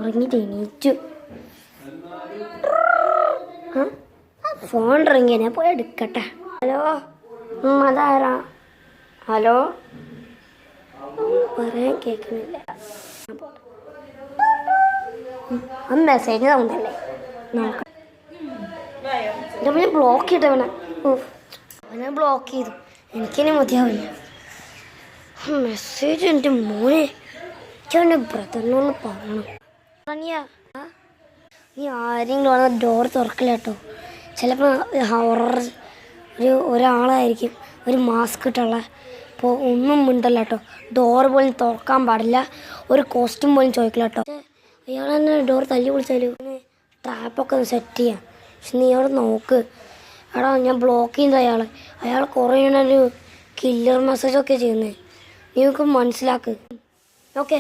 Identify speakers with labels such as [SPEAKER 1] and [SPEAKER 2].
[SPEAKER 1] ഉറങ്ങിട്ട് എണീറ്റു. ഫോൺ ഇറങ്ങിയ ഞാൻ പോയി എടുക്കട്ടെ. ഹലോ, അതാരാ? ഹലോ, പറയാൻ കേൾക്കുന്നില്ല. മെസ്സേജ് തന്നല്ലേ നോക്കാം. ഞാൻ ബ്ലോക്ക് ചെയ്തവനെ, അവനെ ബ്ലോക്ക് ചെയ്തു. എനിക്കിനി മതിയാവില്ല. മെസ്സേജ് എൻ്റെ മോനെ എൻ്റെ ബ്രദറിനോട് പറയണം. നീ ആരെങ്കിലും വന്നാൽ ഡോർ തുറക്കില്ല കേട്ടോ. ചിലപ്പോൾ ഹൊറർ ഒരാളായിരിക്കും, ഒരു മാസ്ക് ഇട്ടുള്ള. അപ്പോൾ ഒന്നും മിണ്ടല്ല കേട്ടോ. ഡോർ പോലും തുറക്കാൻ പാടില്ല, ഒരു കോസ്റ്റ്യൂം പോലും ചോദിക്കില്ല കേട്ടോ. അയാൾ തന്നെ ഡോർ തല്ലി വിളിച്ചാലും ട്രാപ്പൊക്കെ ഒന്ന് സെറ്റ് ചെയ്യാം. പക്ഷെ നീ അവിടെ നോക്ക്. എടാ, ഞാൻ ബ്ലോക്ക് ചെയ്ത അയാൾ കുറേ ഒരു കില്ലർ മെസ്സേജൊക്കെ ചെയ്യുന്നത്. നീ മനസ്സിലാക്ക്. ഓക്കെ.